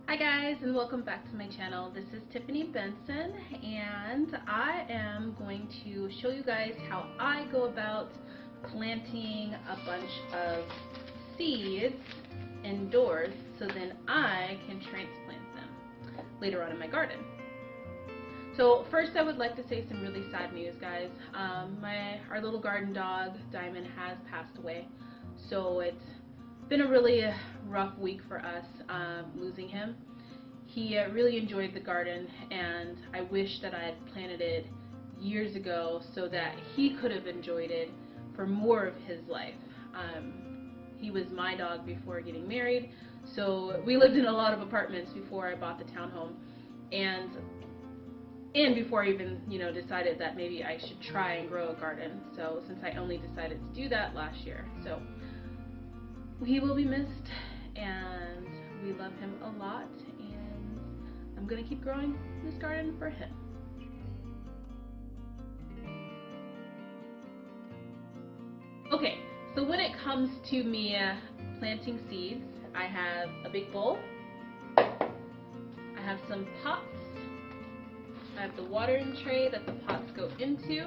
Hi guys, and welcome back to my channel. This is Tiffany Benson, and I am going to show you guys how I go about planting a bunch of seeds indoors so then I can transplant them later on in my garden. So first I would like to say some really sad news, guys. Our little garden dog, Diamond, has passed away. So it's been a really rough week for us losing him. He really enjoyed the garden, and I wish that I had planted it years ago so that he could have enjoyed it for more of his life. He was my dog before getting married, so we lived in a lot of apartments before I bought the townhome, and before I even decided that maybe I should try and grow a garden. So since I only decided to do that last year, so he will be missed, and we love him a lot, and I'm gonna keep growing this garden for him. Okay, so when it comes to me planting seeds, I have a big bowl, I have some pots, I have the watering tray that the pots go into,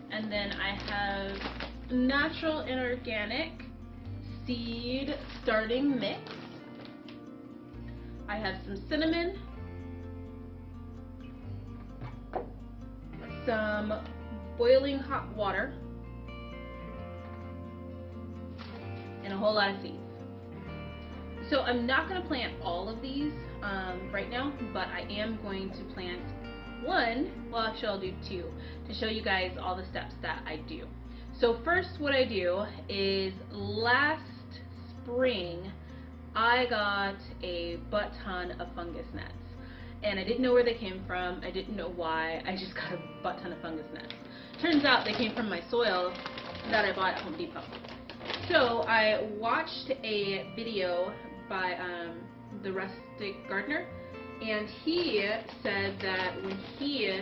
and then I have natural and organic seed starting mix. I have some cinnamon, some boiling hot water, and a whole lot of seeds. So I'm not going to plant all of these right now, but I am going to plant one, well actually I'll do two, to show you guys all the steps that I do. So first what I do is, last spring I got a butt ton of fungus gnats, and I didn't know where they came from. I didn't know why. I just got a butt ton of fungus gnats. Turns out they came from my soil that I bought at Home Depot. So I watched a video by the Rustic Gardener, and he said that when he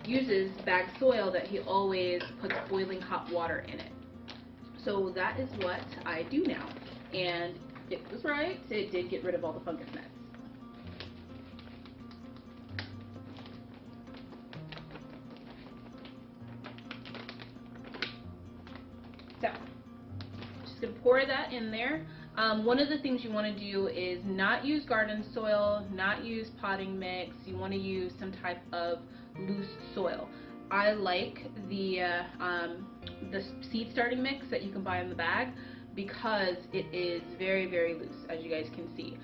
uses bagged soil that he always puts boiling hot water in it. So that is what I do now, and it was right. It did get rid of all the fungus gnats. So just gonna pour that in there. One of the things you want to do is not use garden soil, not use potting mix. You want to use some type of loose soil. I like the seed starting mix that you can buy in the bag, because it is very, very loose, as you guys can see.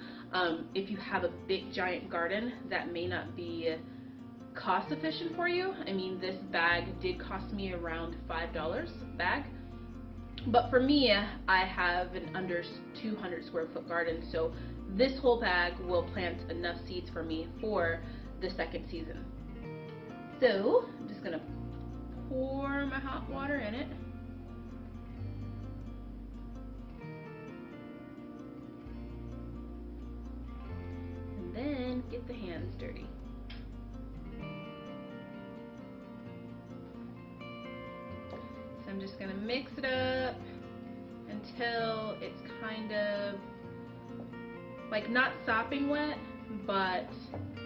If you have a big giant garden, that may not be cost efficient for you. I mean, this bag did cost me around $5 a bag, but for me, I have an under 200 square foot garden, so this whole bag will plant enough seeds for me for the second season. So I'm just gonna pour my hot water in it. And then get the hands dirty. So I'm just gonna mix it up until it's kind of like not sopping wet, but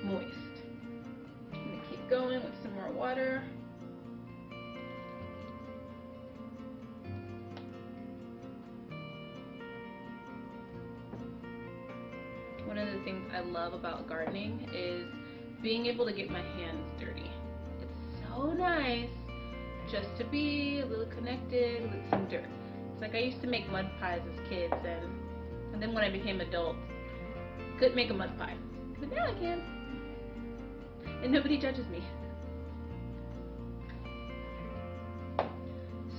moist. I'm gonna keep going with some more water. One of the things I love about gardening is being able to get my hands dirty. It's so nice just to be a little connected with some dirt. It's like I used to make mud pies as kids, and then when I became adult, couldn't make a mud pie. But now I can. And nobody judges me.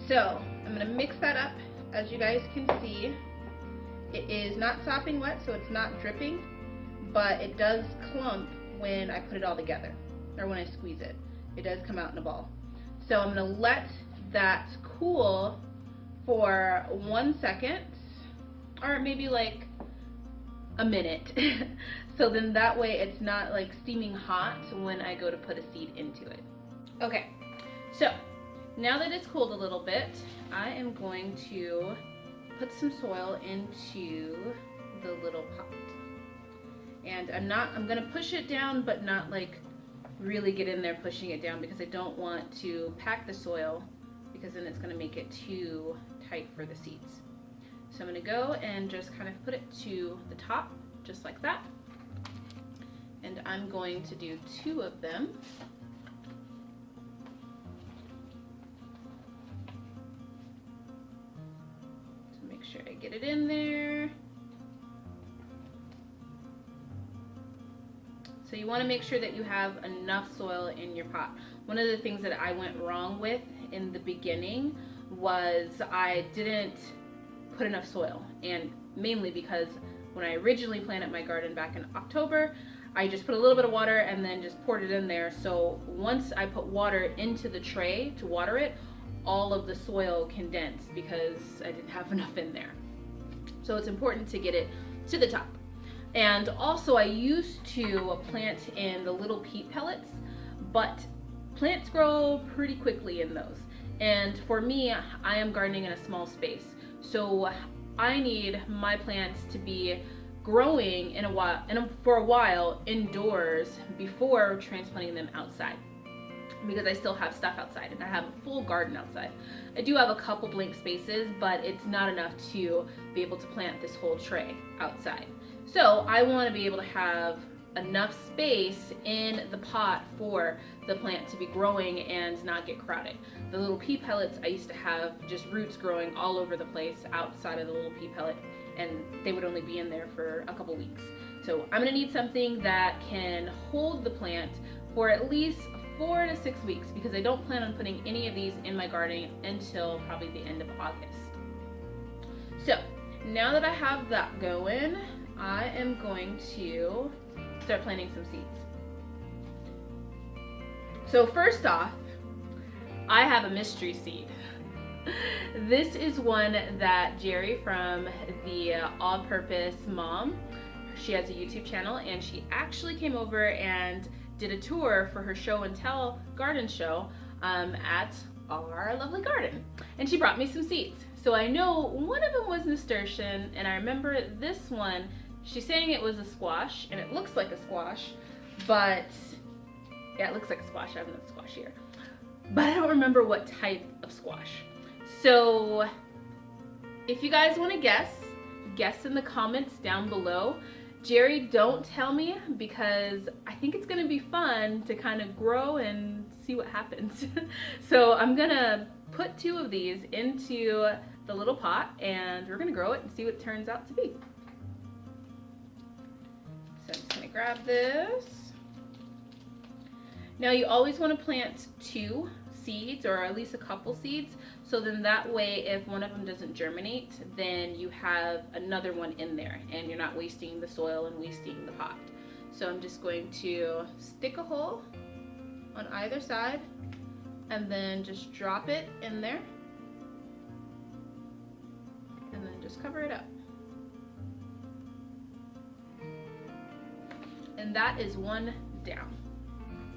So I'm gonna mix that up. As you guys can see, it is not sopping wet, so it's not dripping, but it does clump when I put it all together, or when I squeeze it. It does come out in a ball. So I'm gonna let that cool for 1 second, or maybe like a minute. So then that way it's not like steaming hot when I go to put a seed into it. Okay, so now that it's cooled a little bit, I am going to put some soil into the little pot. And I'm gonna push it down, but not like really get in there pushing it down, because I don't want to pack the soil, because then it's gonna make it too tight for the seeds. So I'm gonna go and just kind of put it to the top, just like that. And I'm going to do 2 of them. To make sure I get it in there. So you want to make sure that you have enough soil in your pot. One of the things that I went wrong with in the beginning was I didn't put enough soil, and mainly because when I originally planted my garden back in October, I just put a little bit of water and then just poured it in there. So once I put water into the tray to water it, all of the soil condensed because I didn't have enough in there. So it's important to get it to the top. And also I used to plant in the little peat pellets, but plants grow pretty quickly in those. And for me, I am gardening in a small space. So I need my plants to be growing for a while indoors before transplanting them outside, because I still have stuff outside and I have a full garden outside. I do have a couple blank spaces, but it's not enough to be able to plant this whole tray outside. So I want to be able to have enough space in the pot for the plant to be growing and not get crowded. The little pea pellets, I used to have just roots growing all over the place outside of the little pea pellet, and they would only be in there for a couple weeks. So I'm gonna need something that can hold the plant for at least 4 to 6 weeks, because I don't plan on putting any of these in my garden until probably the end of August. So now that I have that going, I am going to start planting some seeds. So first off, I have a mystery seed. This is one that Jerry from the All Purpose Mom, she has a YouTube channel, and she actually came over and did a tour for her show and tell garden show at our lovely garden. And she brought me some seeds. So I know one of them was nasturtium, and I remember this one, she's saying it was a squash, and it looks like a squash, but yeah, it looks like a squash. I have no squash here. But I don't remember what type of squash. So if you guys want to guess in the comments down below. Jerry, don't tell me, because I think it's going to be fun to kind of grow and see what happens. So I'm going to put 2 of these into the little pot, and we're going to grow it and see what it turns out to be. So I'm just going to grab this. Now you always want to plant 2 seeds, or at least a couple seeds, so then that way if one of them doesn't germinate, then you have another one in there and you're not wasting the soil and wasting the pot. So I'm just going to stick a hole on either side and then just drop it in there and then just cover it up. And that is one down.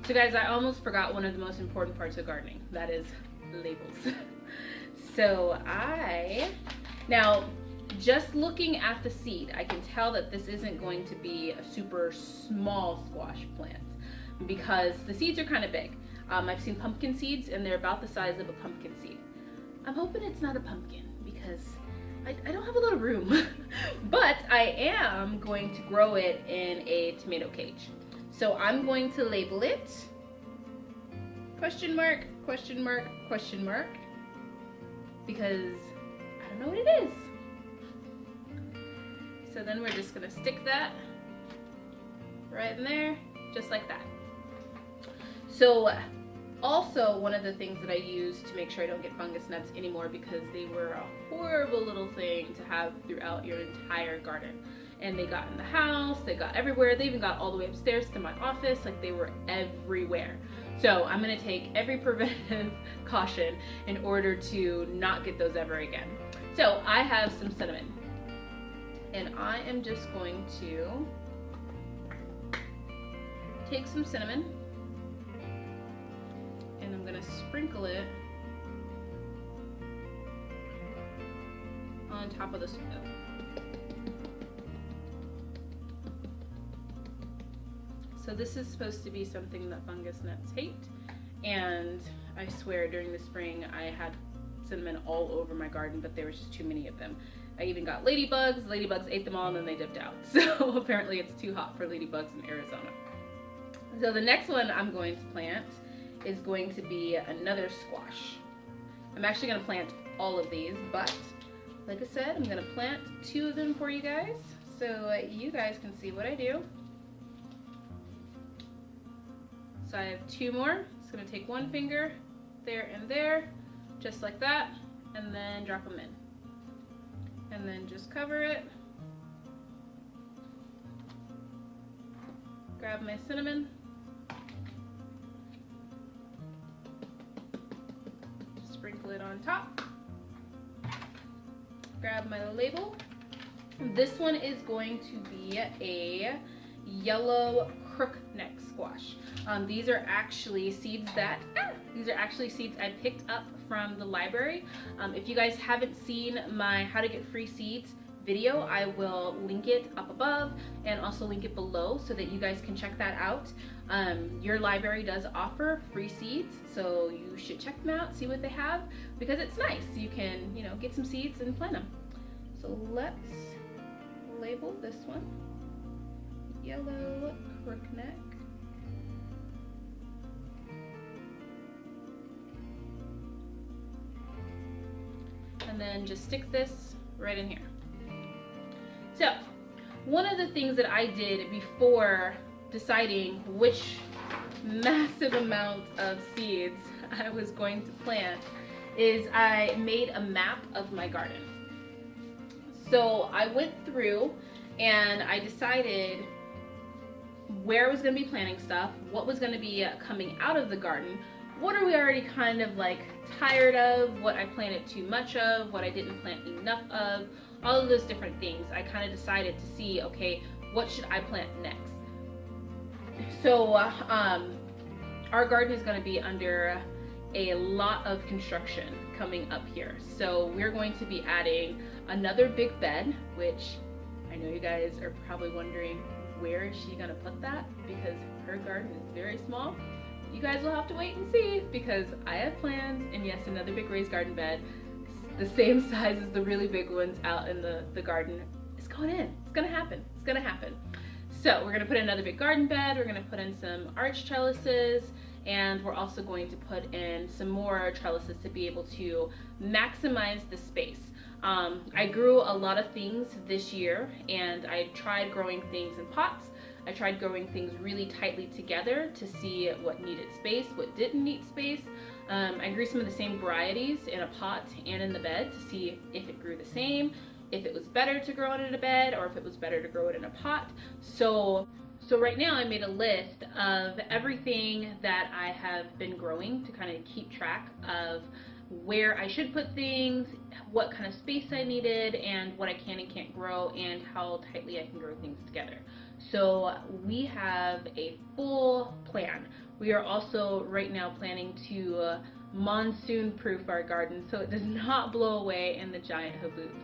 So guys, I almost forgot one of the most important parts of gardening. That is labels. So now just looking at the seed, I can tell that this isn't going to be a super small squash plant, because the seeds are kind of big. I've seen pumpkin seeds and they're about the size of a pumpkin seed. I'm hoping it's not a pumpkin, because I don't have a lot of room. But I am going to grow it in a tomato cage. So I'm going to label it question mark, question mark, question mark, because I don't know what it is. So then we're just gonna stick that right in there, just like that. So also, one of the things that I use to make sure I don't get fungus gnats anymore, because they were a horrible little thing to have throughout your entire garden. And they got in the house, they got everywhere, they even got all the way upstairs to my office, like they were everywhere. So I'm gonna take every preventive caution in order to not get those ever again. So I have some cinnamon, and I am just going to take some cinnamon and I'm gonna sprinkle it on top of the soil. So this is supposed to be something that fungus gnats hate, and I swear during the spring I had cinnamon all over my garden, but there was just too many of them. I even got ladybugs. Ladybugs ate them all and then they dipped out. So apparently it's too hot for ladybugs in Arizona. So the next one I'm going to plant is going to be another squash. I'm actually going to plant all of these, but like I said, I'm going to plant 2 of them for you guys so you guys can see what I do. So I have 2 more. Just going to take 1 finger there and there, just like that, and then drop them in. And then just cover it. Grab my cinnamon. Sprinkle it on top. Grab my label. This one is going to be a yellow crookneck squash. These are actually seeds that I picked up from the library. If you guys haven't seen my How to Get Free Seeds video, I will link it up above and also link it below so that you guys can check that out. Your library does offer free seeds, so you should check them out, see what they have, because it's nice. You can, you know, get some seeds and plant them. So let's label this one yellow crookneck. And then just stick this right in here. So, one of the things that I did before deciding which massive amount of seeds I was going to plant is I made a map of my garden. So I went through and I decided where I was going to be planting stuff, what was going to be coming out of the garden, what are we already kind of like tired of, what I planted too much of, what I didn't plant enough of, all of those different things. I kind of decided to see, okay, what should I plant next? So our garden is going to be under a lot of construction coming up here. So we're going to be adding another big bed, which I know you guys are probably wondering, where is she going to put that? Because her garden is very small. You guys will have to wait and see, because I have plans, and yes, another big raised garden bed, the same size as the really big ones out in the garden, is going in. It's gonna happen. It's gonna happen. So we're gonna put in another big garden bed, we're gonna put in some arch trellises, and we're also going to put in some more trellises to be able to maximize the space. I grew a lot of things this year, and I tried growing things in pots. I tried growing things really tightly together to see what needed space, what didn't need space. I grew some of the same varieties in a pot and in the bed to see if it grew the same, if it was better to grow it in a bed, or if it was better to grow it in a pot. So right now I made a list of everything that I have been growing to kind of keep track of where I should put things, what kind of space I needed, and what I can and can't grow, and how tightly I can grow things together. So we have a full plan. We are also right now planning to monsoon proof our garden so it does not blow away in the giant haboobs.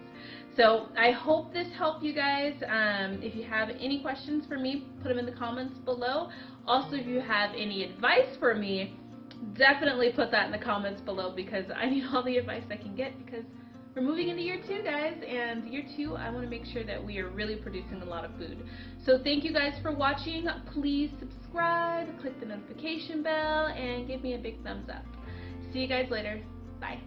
So I hope this helped you guys. If you have any questions for me, put them in the comments below. Also, if you have any advice for me, definitely put that in the comments below, because I need all the advice I can get, because we're moving into year 2, guys, and year 2 I want to make sure that we are really producing a lot of food. So thank you guys for watching. Please subscribe, click the notification bell, and give me a big thumbs up. See you guys later. Bye.